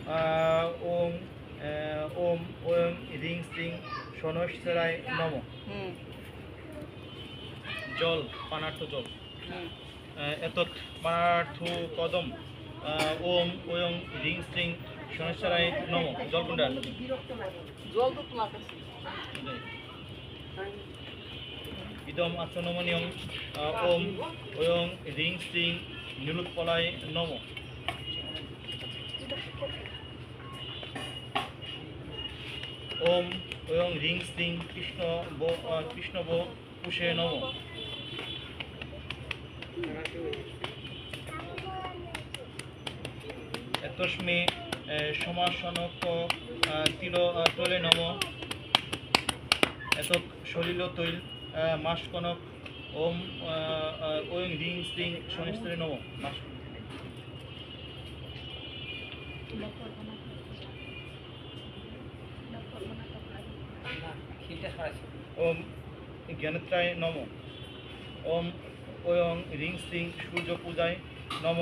ওম ওম ওং রিং শ্রিং শনৈশ্বরায় নম। জল পানার্থ জল। এতৎ পানার্থ পদম ওম ওং রিং শ্রিং শনৈশ্বরায় নম। জল কোনটা? জল তো তোমার কাছে। ইদম আচনমনিয়ম ওম ওং রিং শ্রিং নীলোৎপলায় নম। ওম ওং রিং শ্রিং কৃষ্ণব পুষে নম। তস্মে সমাসনক তৈলে নম। এতৎ সলিল তৈল মাসকনক ওম ওং রিং শ্রিং শনৈশ্বরায় নম। ওম জ্ঞানেত্রায় নম। ওম ওং রিং শ্রিং সূর্য পূজায় নম।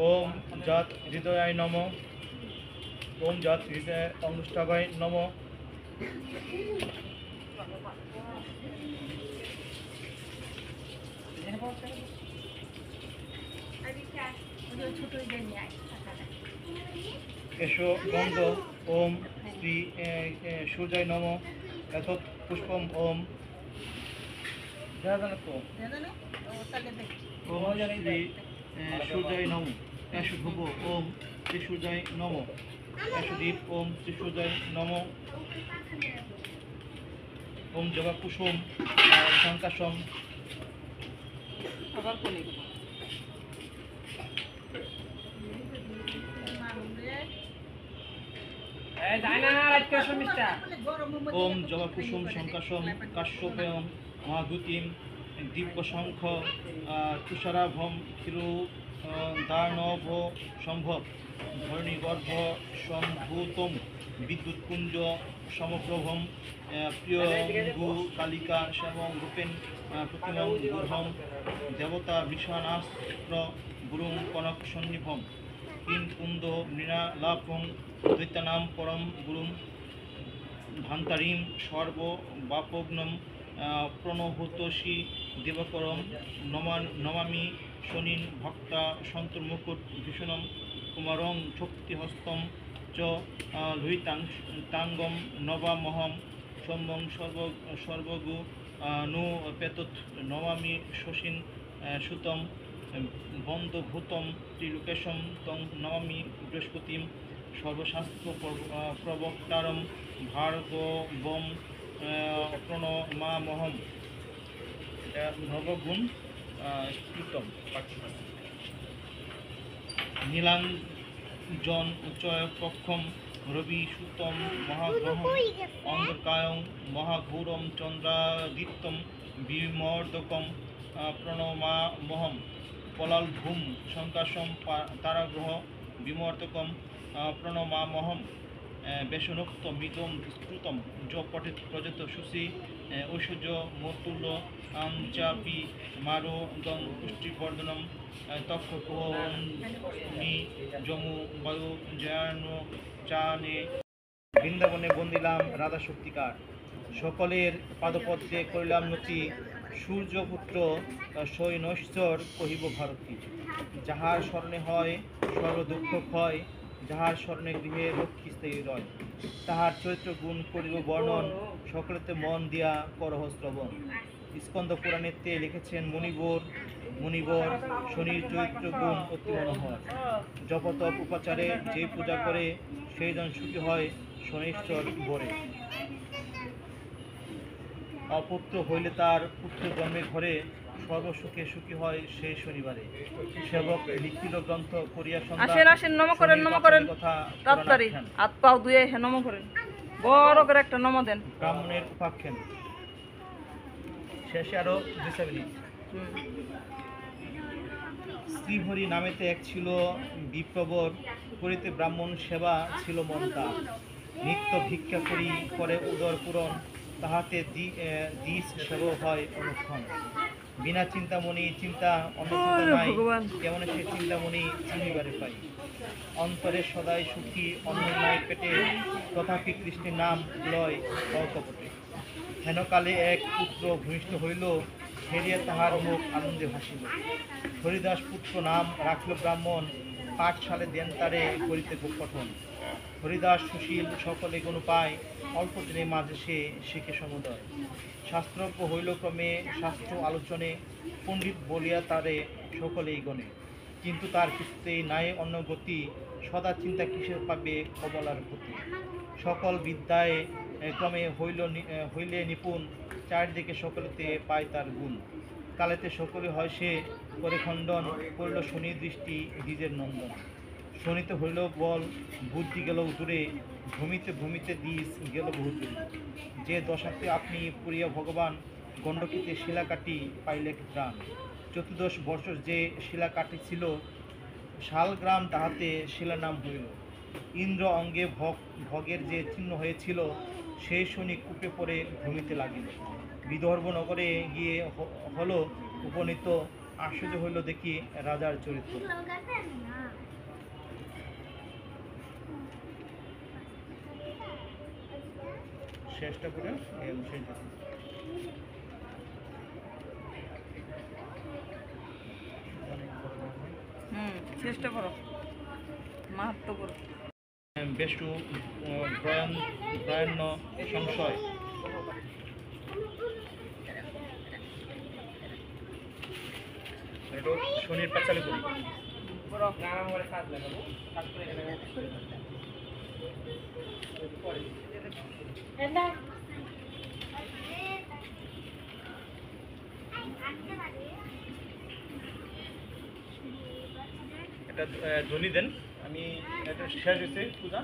ওম জাত হৃদয়ায় নম। ওম জাত হৃদয় অঙ্গুষ্ঠাভায় নম। এসো গন্ধ ওম শ্রী সূর্যায় নম। এতৎ পুষ্পম ওম ওম শ্রী সূর্যায় নম। এসো ধূপ ওম শ্রী সূর্যায় নম। এসো দীপ ওম শ্রী সূর্যায় নম। ওম জবা কুসুম শঙ্কাসম। ওম জবা কুসুম শঙ্কাসম কাশ্যপেয়ম মহাদুতিম দিব্যশঙ্খ তুষারাভম ক্ষীরু দানব সম্ভব ধরণীগর্ভ সম্ভূতম বিদ্যুৎকুঞ্জ সমপ্রভম প্রিয়ঙ্গু কালিকা শ্যামং রূপেণ প্রতিমং গূঢ়ম দেবতা বিষানাস্ত্র গুরুং কনক সন্নিভম কিং কুন্দ মৃণালাভং দৈত্যানাম পরম গুরুং ভান্তারিম সর্ববাপগ্নম প্রণহুতোষী দেবকরম নমামি শনিন ভক্তা সন্তর্মুকুট ভীষণম কুমারং শক্তিহস্তম চ লুহিতাঙ্গম নবামহম সম্বং সর্বগু নু পেতৎ নমামি শশীন সুতম বন্ধভূতম ত্রিলোকেশম তং নমামি বৃহস্পতিম সর্বশাস্ত্র প্রবক্তারম ভার্গবম প্রণমামহম। নবগুণ স্তোত্রম। নীলাঞ্জন চয়পক্ষম রবি সুতম মহাগ্রহম অন্ধকায়ং মহাঘোরম চন্দ্রাদিত্যম বিমর্দকম প্রণমামহম। পলালভূম শঙ্কাসম তারাগ্রহ বিমর্দকম প্রণমামহম। বেশনোক্ত মিদম স্ফুটম য পঠিত প্রযত সুশি ঐশ্বর্য মতুল্য চাপি মারো দং পুষ্টিবর্ধনম তক্ষনি যমু বায়ু জয়ান চানে। বৃন্দাবনে বন্দিলাম রাধা শক্তিকার সকলের পাদপদ্মে করিলাম নতি। সূর্যপুত্র সৈনশ্বর কহিব ভারতী। যাহার স্মরণে হয় সর্বদুঃখ ক্ষয়, যাহার স্মরণে গৃহে লক্ষ্মী স্থায়ী রয়। তাহার চরিত্র গুণ করিব বর্ণন, সকলেতে মন দিয়া করহ শ্রবণ। স্কন্দ পুরাণেতে লিখেছেন মুনিবর শনির চরিত্র গুণ অতি মনোহর। জপতপ উপাচারে যে পূজা করে, সেই জন সুখী হয় শনিশ্বর বরে। অপুত্র হইলে তার পুত্র জন্মে ঘরে, সর্বসুখে সুখী হয় সেই শনিবারে। সেবক লিখিল গ্রন্থ করিয়া কথা হাত পাও ধুয়ে নম করেন, বড় করে একটা নম দেন। ব্রাহ্মণের উপাখ্যান শেষে আরো শ্রীহরি নামেতে এক ছিল বিপ্রবর, করিতে ব্রাহ্মণ সেবা ছিল মন তার। নিত্য ভিক্ষা করি করে উদর পূরণ, তাহাতে দিস সেব হয় অনুক্ষণ। বিনা চিন্তামণি চিন্তা অন্য চিন্তা নাই, কেমন সে চিন্তামণি চিনিবারে পাই। অন্তরে সদাই সুখী অন্য নাই পেটে, তথাপি কৃষ্ণের নাম লয় অকপটে। হেনকালে এক পুত্র ভূমিষ্ঠ হইল, হেরিয়া তাহার মুখ আনন্দে ভাসিল। হরিদাস পুত্র নাম রাখল ব্রাহ্মণ, পাঠশালে দেন তারে করিতে পঠন। হরিদাস সুশীল সকলে গুণ পায়, অল্প দিনের মাঝে সে শিখে সমুদয়। শাস্ত্রজ্ঞ হইল ক্রমে শাস্ত্র আলোচনে, পণ্ডিত বলিয়া তারে সকলেই গণে। কিন্তু তার কিছুতেই নাই অন্য গতি, সদা চিন্তা কিসের পাবে কমলার প্রতি। সকল বিদ্যায় ক্রমে হইলে নিপুণ, চারিদিকে সকলেতে পায় তার গুণ। কালেতে সকলে হয় সে করে খণ্ডন, করল শনি দৃষ্টি দ্বিজের নন্দন। শনিতে হইল বল, বুদ্ধি গেল দূরে, ভূমিতে ভূমিতে দ্বিজ গেল বহু দূরে। যে দশাতে আপনি পুরিয়া ভগবান, গণ্ডকিতে শিলা কাটি পাইলে ত্রাণ। চতুর্দশ বর্ষ যে শিলা কাটিছিল, শালগ্রাম তাহাতে শিলার নাম হইল। ইন্দ্র অঙ্গে ভগের যে চিহ্ন হয়েছিল, সেই শনি কূপে পড়ে ভূমিতে লাগিল। বিদর্ভ নগরে গিয়ে হলো উপনীত, আশ্চর্য হইল দেখি রাজার চরিত্র। শেষটা করে শেষ দেখুন। চেষ্টা করো, মাহাত্ম করো। বেশু ব্রয়ান্ন সংশয়। একটু শনির পাঁচ চালু করি। এটা ধ্বনি দেন, আমি এটা শেষ হয়েছে পূজা।